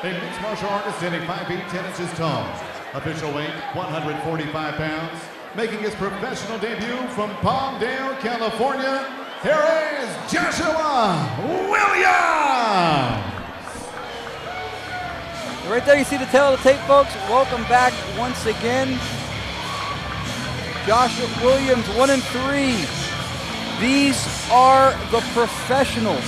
A mixed martial artist standing 5 feet 10 inches tall. Official weight 145 pounds. Making his professional debut from Palmdale, California, here is Joshua Williams! Right there you see the tail of the tape, folks. Welcome back once again. Joshua Williams, 1-3. These are the professionals.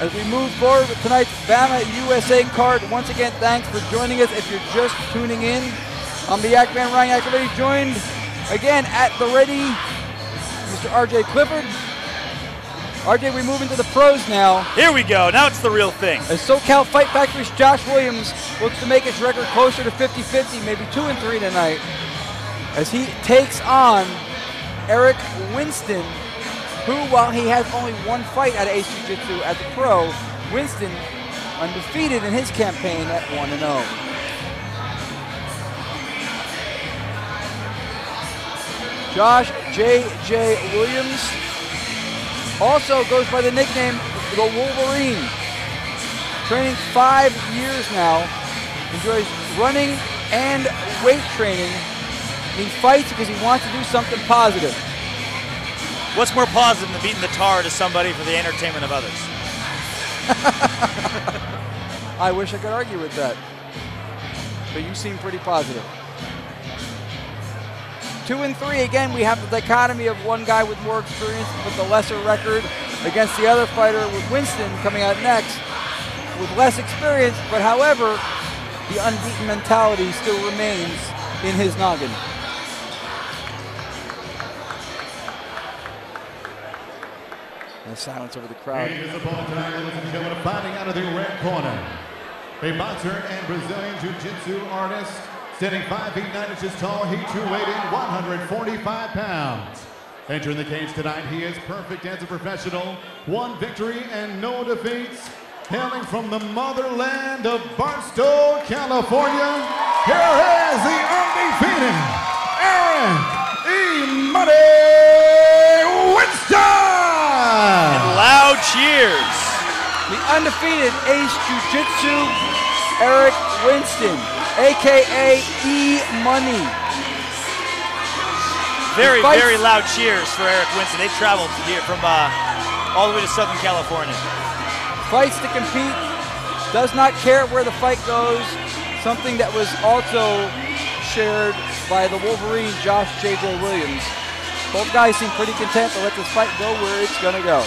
As we move forward with tonight's Bamma USA card, once again, thanks for joining us. If you're just tuning in, I'm the Yak Man, Ryan Yak, joined again at the ready, Mr. RJ Clifford. RJ, we move into the pros now. Here we go, now it's the real thing. As SoCal Fight Factory's Josh Williams looks to make his record closer to 50-50, maybe 2-3 tonight, as he takes on Eric Winston, who, while he has only one fight out of Ace Jiu-Jitsu as a pro, Winston undefeated in his campaign at 1-0. Josh J.J. Williams also goes by the nickname the Wolverine. Training 5 years now, enjoys running and weight training. He fights because he wants to do something positive. What's more positive than beating the tar to somebody for the entertainment of others? I wish I could argue with that, but you seem pretty positive. 2-3, again, we have the dichotomy of one guy with more experience with the lesser record against the other fighter with Winston coming out next with less experience, but however, the unbeaten mentality still remains in his noggin. And silence over the crowd. His opponent tonight, ladies and gentlemen, fighting out of the red corner. A boxer and Brazilian Jiu-Jitsu artist, standing 5 feet 9 inches tall, he too weighing 145 pounds. Entering the cage tonight, he is perfect as a professional. 1 victory and no defeats. Hailing from the motherland of Barstow, California, here is the undefeated Eric Winston! And loud cheers. The undefeated Ace Jiu-Jitsu, Eric Winston, AKA E-Money. Very, very loud cheers for Eric Winston. They've traveled here from all the way to Southern California. Fights to compete, does not care where the fight goes. Something that was also shared by the Wolverine, Josh J.J. Williams. Both guys seem pretty content to let this fight go where it's gonna go.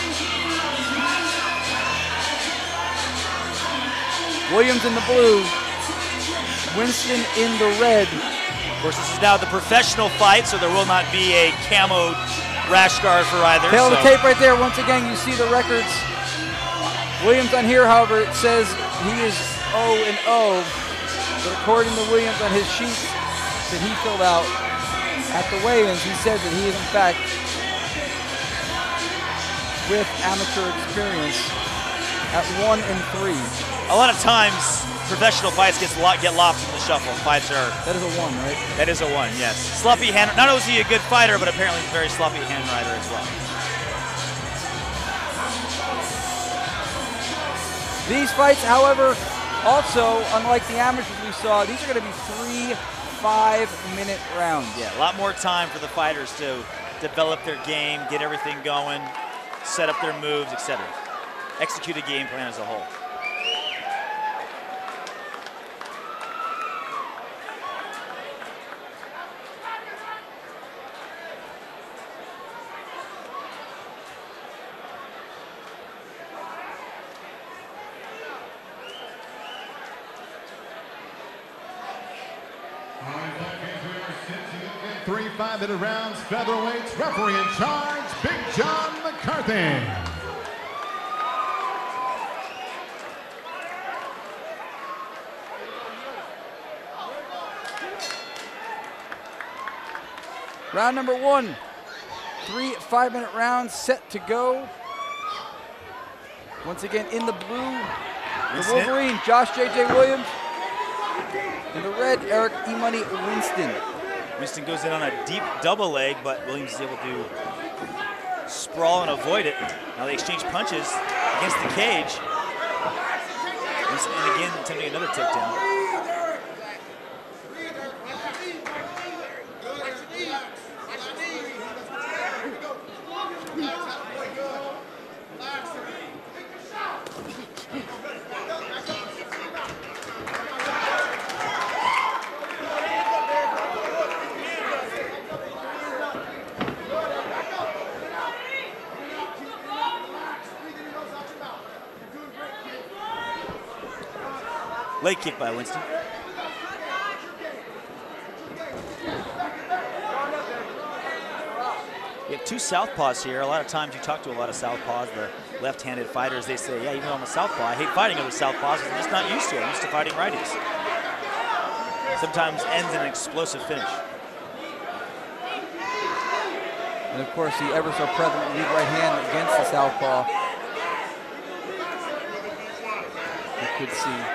Williams in the blue, Winston in the red. Of course, this is now the professional fight, so there will not be a camo rash guard for either. Tail of the tape right there. Once again, you see the records. Williams on here, however, it says he is 0-0, but according to Williams on his sheet that he filled out at the weigh-ins, he says that he is in fact with amateur experience at 1-3. A lot of times, professional fights get lost in the shuffle. Fights are... That is a 1, right? That is a 1, yes. Sloppy hand... Not only is he a good fighter, but apparently he's a very sloppy hand rider as well. These fights, however, also, unlike the amateurs we saw, these are going to be 3 5-minute rounds. Yeah, a lot more time for the fighters to develop their game, get everything going, set up their moves, etc. Execute a game plan as a whole. Three 5-minute rounds, featherweights, referee in charge, Big John McCarthy. Round number 1. 3 5-minute rounds set to go. Once again, in the blue, the Wolverine, Josh J.J. Williams. In the red, Eric E-Money Winston. Winston goes in on a deep double leg, but Williams is able to sprawl and avoid it. Now they exchange punches against the cage. And again, attempting another takedown. Leg kick by Winston. You have two southpaws here. A lot of times you talk to a lot of southpaws, the left-handed fighters, they say, yeah, even though I'm a southpaw, I hate fighting other southpaws. I'm just not used to it. I'm used to fighting righties. Sometimes ends in an explosive finish. And of course, the ever so prevalent lead right hand against the southpaw. You could see.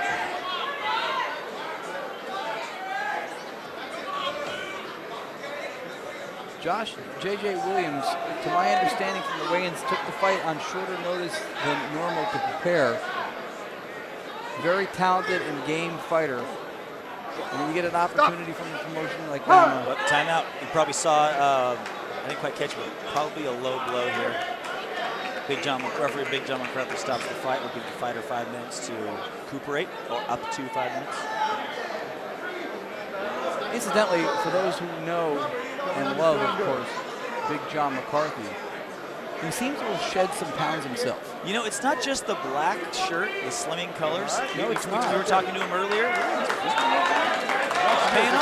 Josh J.J. Williams, to my understanding from the weigh-ins, took the fight on shorter notice than normal to prepare. Very talented and game fighter. And when you get an opportunity from a promotion like Bamma. Timeout. You probably saw, I didn't quite catch it, but probably a low blow here. Referee Big John McCarthy stops the fight. Will give the fighter 5 minutes to recuperate, or up to 5 minutes. Incidentally, for those who know and love, of course, Big John McCarthy, he seems to have shed some pounds himself. You know, it's not just the black shirt, the slimming colors. No, it's not. We were talking to him earlier. Paying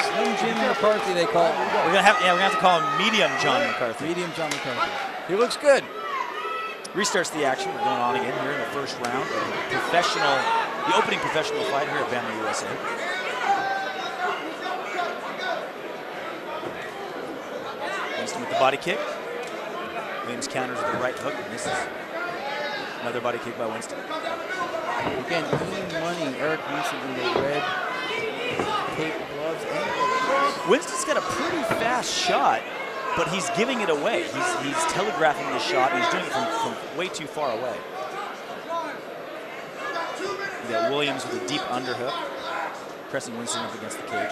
Slim Jim McCarthy, they call it. We're gonna have to call him Medium John McCarthy. Medium John McCarthy. He looks good. Restarts the action. We're going on again here in the first round. The opening professional fight here at Bamma USA. Winston with the body kick. Williams counters with the right hook and misses. Another body kick by Winston. Again, clean money. Eric Winston in the red tape gloves. Winston's got a pretty fast shot, but he's giving it away. He's telegraphing the shot, and he's doing it from way too far away. You got Williams with a deep underhook, pressing Winston up against the cage.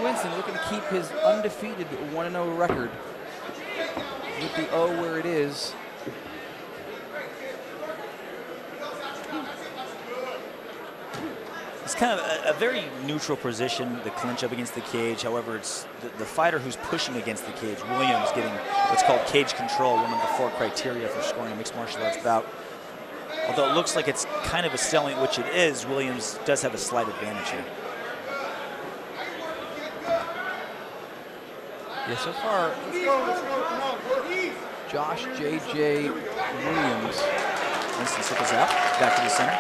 Winston looking to keep his undefeated 1-0 record with the O where it is. It's kind of a very neutral position, the clinch up against the cage. However, it's the fighter who's pushing against the cage. Williams getting what's called cage control, one of the 4 criteria for scoring a mixed martial arts bout. Although it looks like it's kind of a stalemate, which it is, Williams does have a slight advantage here. Yeah, so far, Josh J.J. Williams. Winston circles out, back to the center.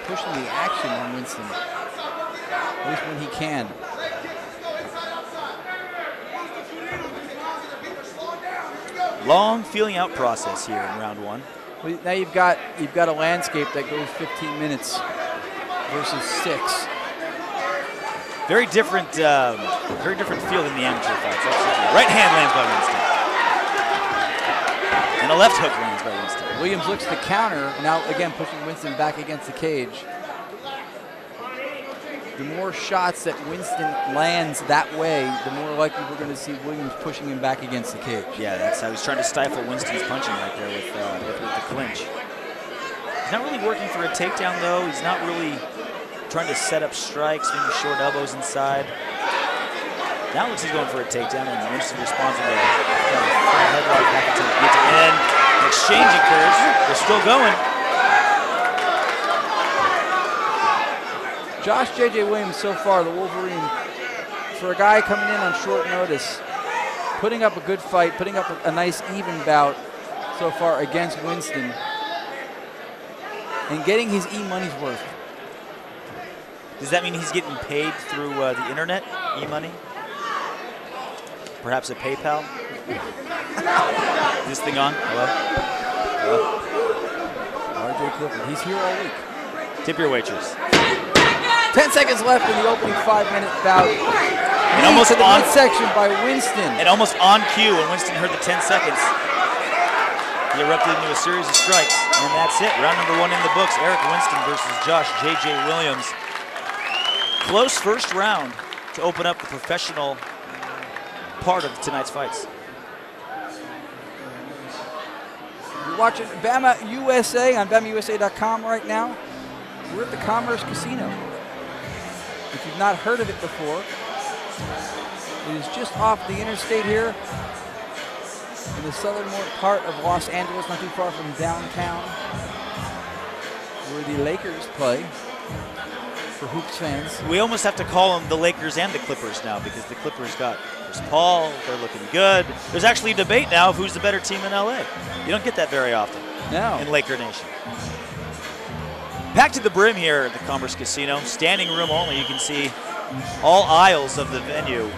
Pushing the action on Winston, at least when he can. Long feeling out process here in round 1. Well, now you've got a landscape that goes 15 minutes versus 6. Very different feel than the amateur fights. Right hand lands by Winston. And a left hook lands by Winston. Williams looks to counter, now again pushing Winston back against the cage. The more shots that Winston lands that way, the more likely we're going to see Williams pushing him back against the cage. Yeah, that's how he's trying to stifle Winston's punching right there with the clinch. He's not really working for a takedown though. He's not really trying to set up strikes, maybe short elbows inside. Now looks like he's going for a takedown, and Winston responds with a headlock back to get to end. An exchange occurs. They're still going. Josh J.J. Williams so far, the Wolverine, for a guy coming in on short notice, putting up a good fight, putting up a nice even bout so far against Winston, and getting his E-money's worth. Does that mean he's getting paid through the internet, e-money? Perhaps a PayPal? Is this thing on? Hello? Hello? R.J. Clifford, he's here all week. Tip your waitress. 10 seconds left in the opening 5-minute bout. And almost to the on midsection by Winston. And almost on cue when Winston heard the 10 seconds. He erupted into a series of strikes, and that's it. Round number 1 in the books. Eric Winston versus Josh J.J. Williams. Close first round to open up the professional part of tonight's fights. You're watching Bamma USA on BammaUSA.com right now. We're at the Commerce Casino. If you've not heard of it before, it is just off the interstate here in the southernmost part of Los Angeles, not too far from downtown, where the Lakers play. For Hoops fans. We almost have to call them the Lakers and the Clippers now, because the Clippers got Chris Paul, they're looking good. There's actually a debate now of who's the better team in LA. You don't get that very often in Laker Nation. Packed to the brim here at the Commerce Casino, standing room only. You can see all aisles of the venue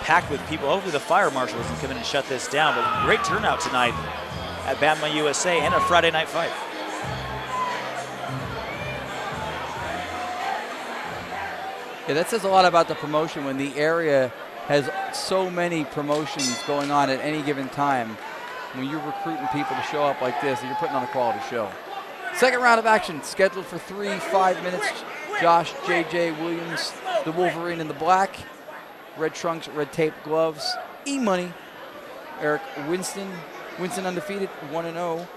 packed with people. Hopefully the fire marshal doesn't come in and shut this down, but great turnout tonight at Bamma USA and a Friday night fight. Yeah, that says a lot about the promotion when the area has so many promotions going on at any given time. When you're recruiting people to show up like this, you're putting on a quality show. Second round of action scheduled for 5 minutes. Josh J.J. Williams, the Wolverine in the black. Red trunks, red tape gloves. E-money. Eric Winston. Winston undefeated, 1-0.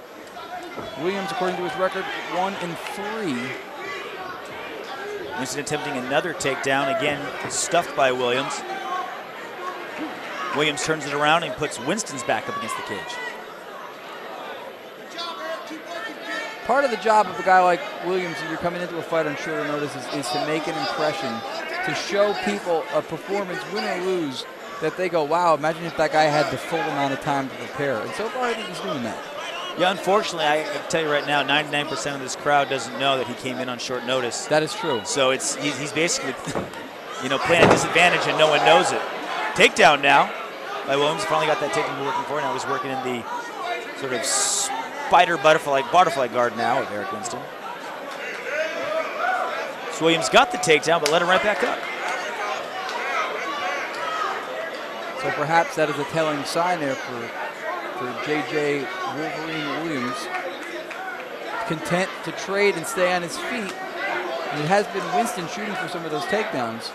Williams, according to his record, 1-3. Winston attempting another takedown, again stuffed by Williams. Williams turns it around and puts Winston's back up against the cage. Part of the job of a guy like Williams, if you're coming into a fight on shorter notice, is to make an impression, to show people a performance, win or lose, that they go, wow, imagine if that guy had the full amount of time to prepare. And so far, I think he's doing that. Yeah, unfortunately, I can tell you right now, 99% of this crowd doesn't know that he came in on short notice. That is true. So he's basically, playing at disadvantage and no one knows it. Takedown now by Williams. Finally got that takedown working for. Now he's working in the sort of spider butterfly guard now of Eric Winston. So Williams got the takedown, but let him right back up. So perhaps that is a telling sign there for J.J. Wolverine Williams, content to trade and stay on his feet. And it has been Winston shooting for some of those takedowns.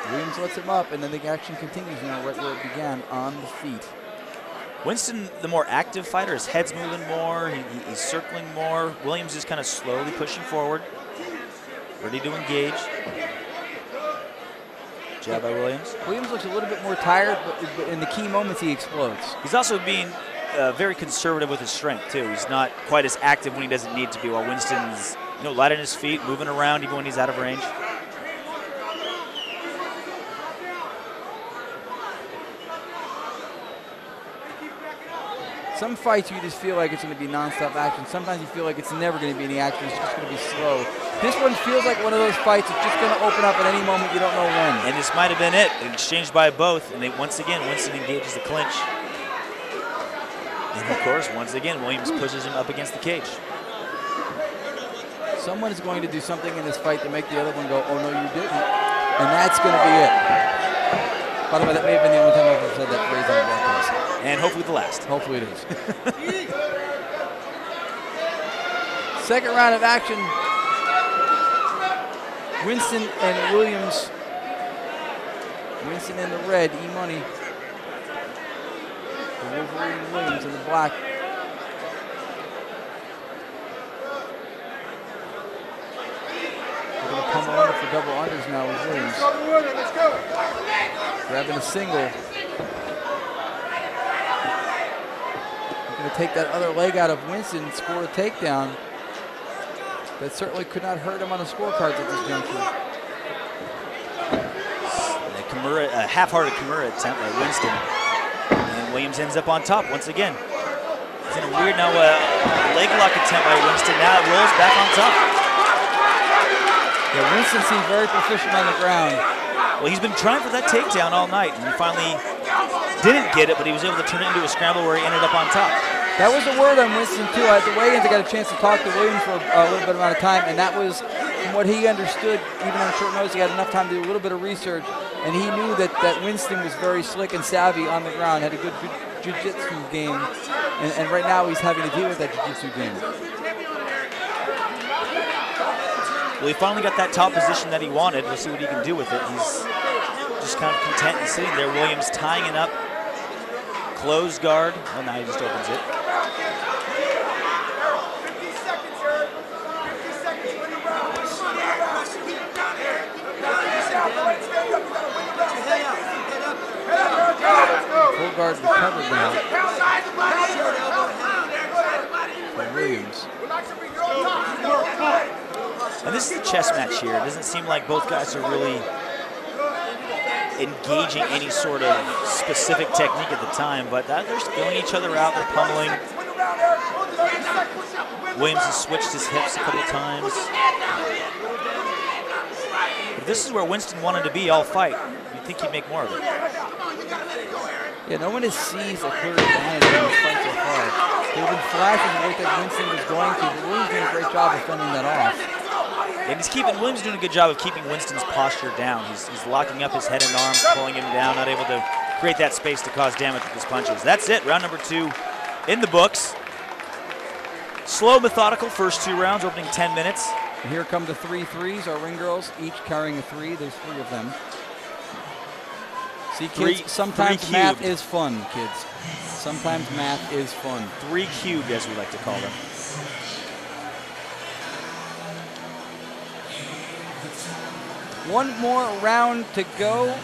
Williams lets him up, and then the action continues now right where it began, on the feet. Winston, the more active fighter, his head's moving more, he's circling more. Williams is kind of slowly pushing forward, ready to engage. Jab by Williams. Williams looks a little bit more tired, but in the key moments he explodes. He's also being very conservative with his strength too. He's not quite as active when he doesn't need to be, while Winston's light on his feet, moving around even when he's out of range. Some fights you just feel like it's going to be nonstop action. Sometimes you feel like it's never going to be any action. It's just going to be slow. This one feels like one of those fights that's just going to open up at any moment. You don't know when. And this might have been it. Exchanged by both. And once again, Winston engages the clinch. And of course, once again, Williams pushes him up against the cage. Someone is going to do something in this fight to make the other one go, oh, no, you didn't. And that's going to be it. By the way, that may have been the only time I've ever said that phrase on the broadcast. And hopefully the last. Hopefully it is. Second round of action. Winston and Williams. Winston in the red, E-money. The Wolverine Williams in the black. We're going to pummel under for double unders now with Williams. Let's go. Grabbing a single. Going to take that other leg out of Winston and score a takedown. That certainly could not hurt him on the scorecards at this juncture. A half-hearted Kimura attempt by Winston. And Williams ends up on top once again. It's in a weird leg lock attempt by Winston. Now it rolls back on top. Yeah, Winston seems very proficient on the ground. Well, he's been trying for that takedown all night, and he finally didn't get it, but he was able to turn it into a scramble where he ended up on top. That was the word on Winston, too. At the weigh-ins, I got a chance to talk to Williams for a little bit amount of time, and that was, from what he understood, even on short notice, he had enough time to do a little bit of research, and he knew that Winston was very slick and savvy on the ground, had a good jiu-jitsu game, and right now he's having to deal with that jiu-jitsu game. Well, he finally got that top position that he wanted. We'll see what he can do with it. He's just kind of content and sitting there. Williams tying it up. Closed guard. Oh, now he just opens it. Full guard recovered now for Williams. And this is a chess match here. It doesn't seem like both guys are really engaging any sort of specific technique at the time, but they're feeling each other out. They're pummeling. Williams has switched his hips a couple times. If this is where Winston wanted to be all fight, you'd think he'd make more of it. Yeah, no one has seized a clear advantage in this fight so far. There have been flashes of what that Winston was going to, but Williams doing a great job of fending that off. And Williams doing a good job of keeping Winston's posture down. He's locking up his head and arms, pulling him down, not able to create that space to cause damage with his punches. That's it, round number 2 in the books. Slow, methodical first 2 rounds, opening 10 minutes. And here come the 3 threes, our ring girls, each carrying a 3. There's 3 of them. See, kids, sometimes math is fun, kids. Sometimes math is fun. 3 cubed, as we like to call them. One more round to go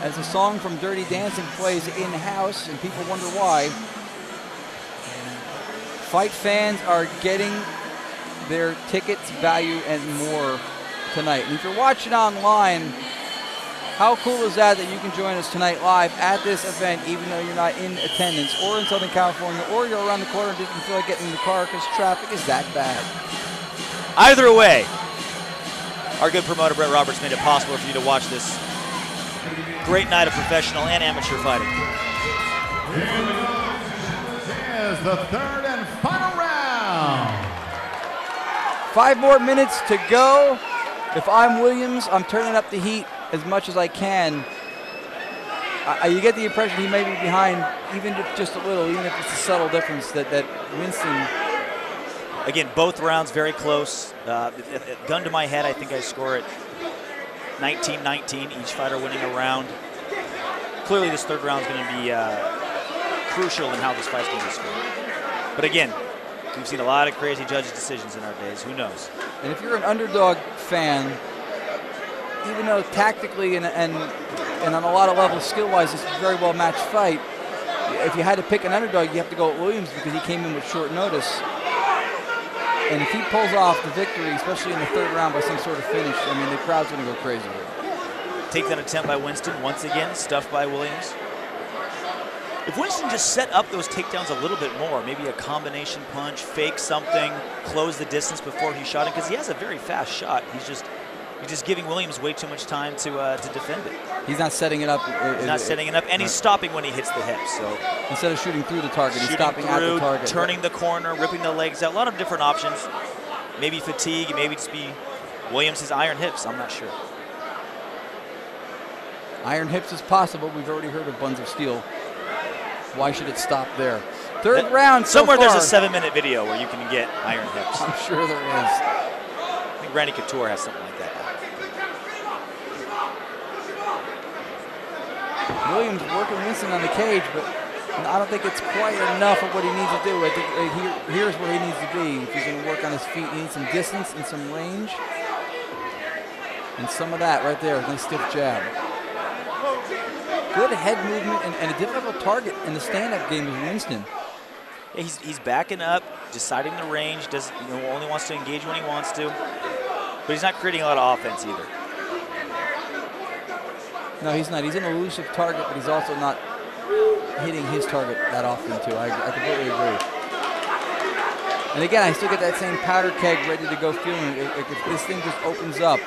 as a song from Dirty Dancing plays in-house, and people wonder why. Fight fans are getting their tickets, value, and more tonight. And if you're watching online, how cool is that you can join us tonight live at this event, even though you're not in attendance, or in Southern California, or you're around the corner and didn't feel like getting in the car because traffic is that bad. Either way, our good promoter, Brett Roberts, made it possible for you to watch this great night of professional and amateur fighting. Here we go. This is the 3rd and final round. 5 more minutes to go. If I'm Williams, I'm turning up the heat as much as I can. You get the impression he may be behind, even if just a little, even if it's a subtle difference that Winston. Again, both rounds very close. Gun to my head, I think I score it 19-19, each fighter winning a round. Clearly this 3rd round is going to be crucial in how this fight's going to be scored. But again, we've seen a lot of crazy judges' decisions in our days. Who knows? And if you're an underdog fan, even though tactically and on a lot of levels, skill-wise, it's a very well-matched fight, if you had to pick an underdog, you have to go with Williams because he came in with short notice. And if he pulls off the victory, especially in the 3rd round by some sort of finish, I mean, the crowd's going to go crazy. Takedown attempt by Winston, once again, stuffed by Williams. If Winston just set up those takedowns a little bit more, maybe a combination punch, fake something, close the distance before he shot it, because he has a very fast shot. He's just giving Williams way too much time to defend it. He's not setting it up. He's not setting it up, and he's stopping when he hits the hips. So instead of shooting through the target, he's stopping at the target. Turning the corner, ripping the legs out. A lot of different options. Maybe fatigue, maybe just be Williams' iron hips. I'm not sure. Iron hips is possible. We've already heard of buns of steel. Why should it stop there? 3rd round so somewhere far. There's a 7-minute video where you can get iron hips. I'm sure there is. I think Randy Couture has something like that. Williams working Winston on the cage, but I don't think it's quite enough of what he needs to do. I think here's where he needs to be. If he's going to work on his feet, he needs some distance and some range. And some of that right there, nice stiff jab. Good head movement and a difficult target in the stand-up game is Winston. Yeah, he's backing up, deciding the range, only wants to engage when he wants to. But he's not creating a lot of offense either. No, he's not. He's an elusive target, but he's also not hitting his target that often, too. I completely agree. And again, I still get that same powder keg ready to go feeling. If this thing just opens up,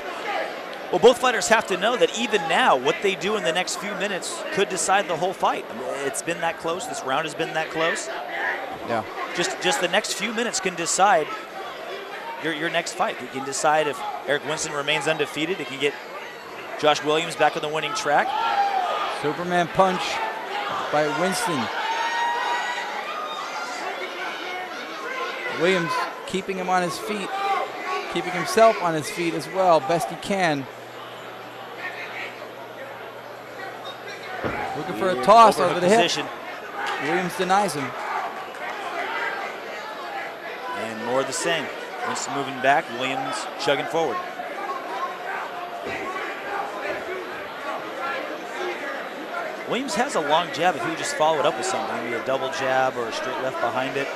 Well, both fighters have to know that even now, what they do in the next few minutes could decide the whole fight. I mean, it's been that close. This round has been that close. Yeah. Just the next few minutes can decide your next fight. It can decide if Eric Winston remains undefeated. It can get Josh Williams back on the winning track. Superman punch by Winston. Williams keeping him on his feet, keeping himself on his feet as well, best he can. Looking for a toss over the hip. Williams denies him. And more of the same. Winston moving back, Williams chugging forward. Williams has a long jab if he would just follow it up with something, maybe a double jab or a straight left behind it.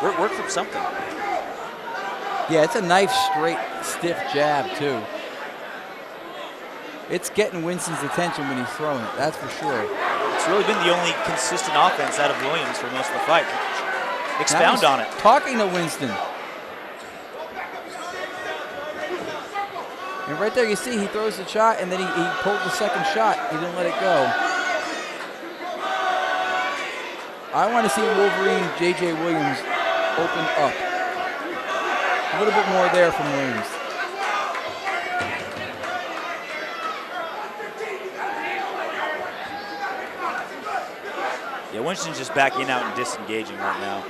Work from something. Yeah, it's a nice, straight, stiff jab, too. It's getting Winston's attention when he's throwing it, that's for sure. It's really been the only consistent offense out of Williams for most of the fight. Expound on it. Talking to Winston. And right there you see he throws the shot and then he pulled the second shot. He didn't let it go. I want to see Wolverine J.J. Williams open up. A little bit more there from Williams. Yeah, Winston's just backing out and disengaging right now.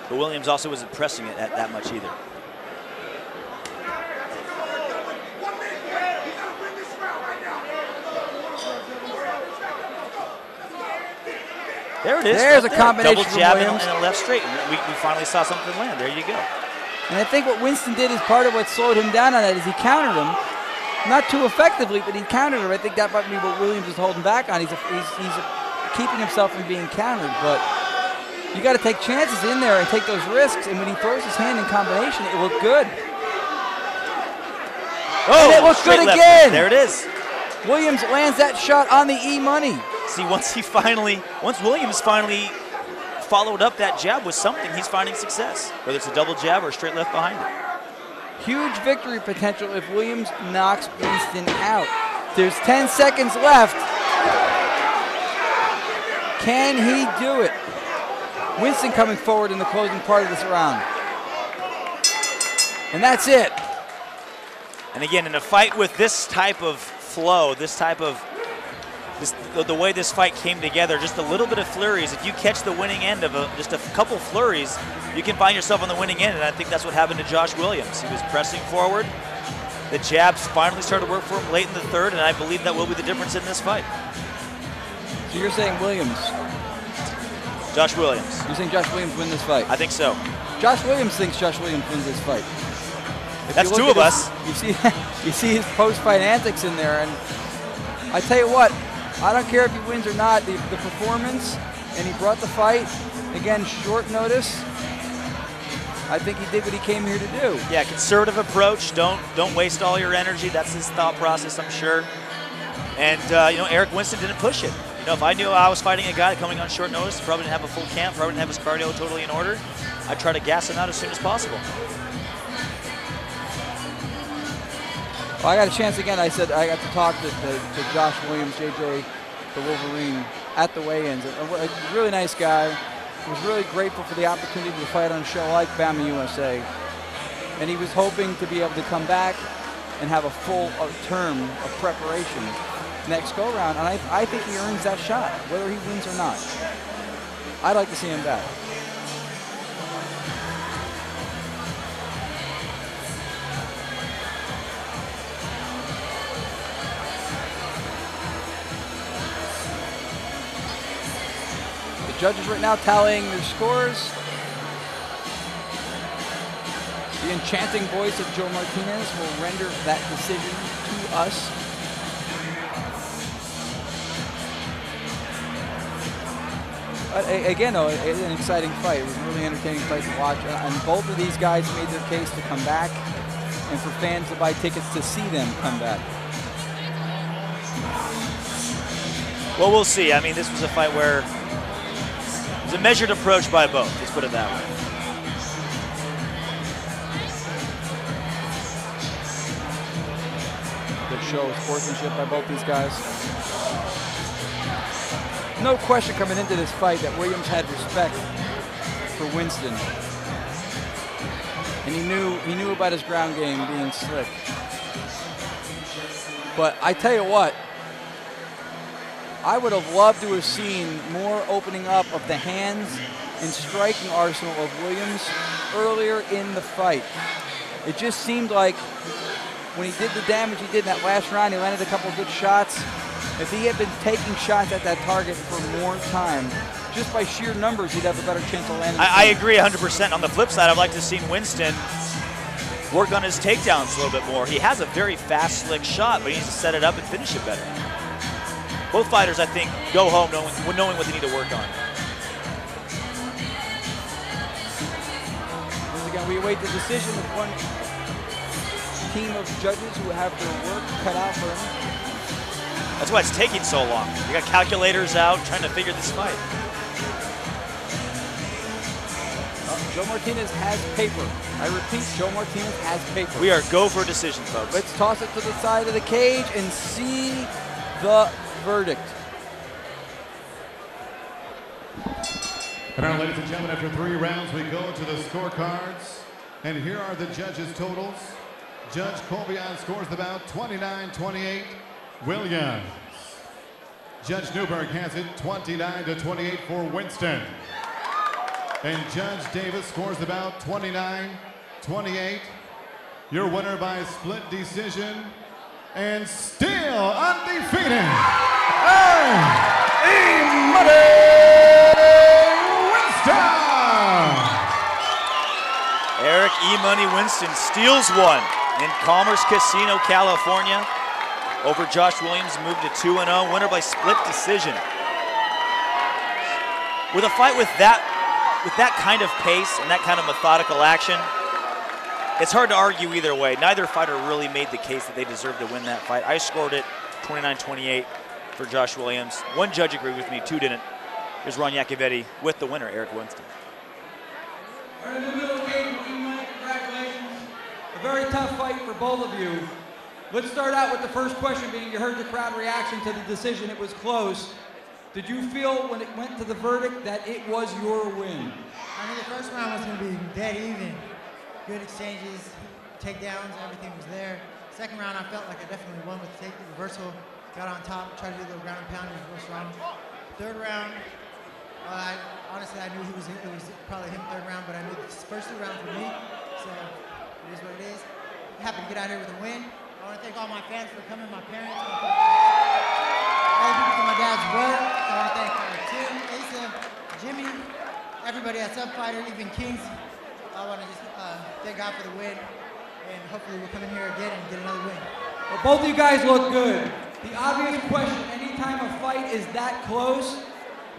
But Williams also wasn't pressing it that much either. There it is. There's right a combination double jab from Williams. and a left straight. We finally saw something land. There you go. And I think what Winston did is part of what slowed him down on that is he countered him. Not too effectively, but he countered him. I think that might be what Williams is holding back on. He's keeping himself from being countered, but you got to take chances in there and take those risks, and when he throws his hand in combination, it looked good. Oh, and it looks good left. again. There it is. Williams lands that shot on the E-money. See, once Williams finally followed up that jab with something, he's finding success, whether it's a double jab or a straight left behind it. Huge victory potential if Williams knocks Winston out. There's 10 seconds left. Can he do it? Winston coming forward in the closing part of this round. And that's it. And again, in a fight with this type of flow, the way this fight came together, just a little bit of flurries. If you catch the winning end of just a couple flurries, you can find yourself on the winning end, and I think that's what happened to Josh Williams. He was pressing forward. The jabs finally started to work for him late in the third, and I believe that will be the difference in this fight. So you're saying Williams? Josh Williams. You're saying Josh Williams win this fight? I think so. Josh Williams thinks Josh Williams wins this fight. That's two of us. You see his post-fight antics in there, and I tell you what, I don't care if he wins or not, the performance, and he brought the fight, again, short notice. I think he did what he came here to do. Yeah, conservative approach. Don't waste all your energy. That's his thought process, I'm sure. And Eric Winston didn't push it. If I knew I was fighting a guy coming on short notice, probably didn't have a full camp, probably didn't have his cardio totally in order, I'd try to gas him out as soon as possible. Well, I got a chance again. I said I got to talk to Josh Williams, JJ, the Wolverine, at the weigh-ins. A really nice guy. He was really grateful for the opportunity to fight on a show like Bamma USA. And he was hoping to be able to come back and have a full term of preparation next go-round. And I think he earns that shot, whether he wins or not. I'd like to see him back. Judges right now tallying their scores. The enchanting voice of Joe Martinez will render that decision to us. Again, though, it's an exciting fight. It was a really entertaining fight to watch. And both of these guys made their case to come back and for fans to buy tickets to see them come back. Well, we'll see. I mean, this was a fight where it was a measured approach by both. Let's put it that way. show of sportsmanship by both these guys. No question coming into this fight that Williams had respect for Winston. And he knew about his ground game being slick. But I tell you what, I would have loved to have seen more opening up of the hands and striking arsenal of Williams earlier in the fight. It just seemed like when he did the damage he did in that last round, he landed a couple of good shots. If he had been taking shots at that target for more time, just by sheer numbers, he'd have a better chance of landing. I agree 100%. On the flip side, I'd like to see Winston work on his takedowns a little bit more. He has a very fast, slick shot, but he needs to set it up and finish it better. Both fighters, I think, go home knowing what they need to work on. Once again, we await the decision of one team of judges who have their work cut out for them. That's why it's taking so long. We got calculators out trying to figure this fight. Joe Martinez has paper. I repeat, Joe Martinez has paper. We are go for a decision, folks. Let's toss it to the side of the cage and see the verdict. And now, ladies and gentlemen, after 3 rounds, we go to the scorecards. And here are the judges' totals. Judge Colbion scores the bout 29-28, Williams. Judge Newberg has it 29-28 for Winston. And Judge Davis scores the bout 29-28. Your winner by split decision and still undefeated, Eric E-Money Winston steals one in Commerce Casino, California. Over Josh Williams, moved to 2-0, winner by split decision. With a fight with that kind of pace and that kind of methodical action, it's hard to argue either way. Neither fighter really made the case that they deserved to win that fight. I scored it 29-28 for Josh Williams. One judge agreed with me, 2 didn't. Here's Ron Iacovetti with the winner, Eric Winston. We're in the middle game, congratulations. A very tough fight for both of you. Let's start out with the first question being, you heard the crowd reaction to the decision, it was close. Did you feel when it went to the verdict that it was your win? I mean, the first round was going to be dead even. Good exchanges, takedowns, everything was there. Second round, I felt like I definitely won with the reversal. Got on top, tried to do the ground and pound, it was real strong. Third round, honestly, I knew it was probably him third round, but I knew the first 2 rounds for me, so it is what it is. Happy to get out here with a win. I want to thank all my fans for coming, my parents, all the people from my dad's work. I want to thank Tim, Asa, Jimmy, everybody at Subfighter, even Kings. I want to just thank God for the win, and hopefully we'll come in here again and get another win. Well, both of you guys look good. The obvious question, anytime a fight is that close,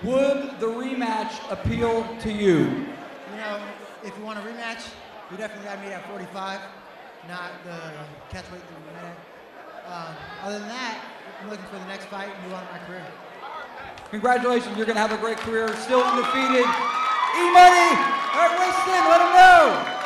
would the rematch appeal to you? You know, if you want a rematch, we definitely got to meet at 45, not the catchweight that we met at. Other than that, I'm looking for the next fight and move on in my career. Congratulations, you're going to have a great career, still undefeated. E-Money, Eric Winston, let him know.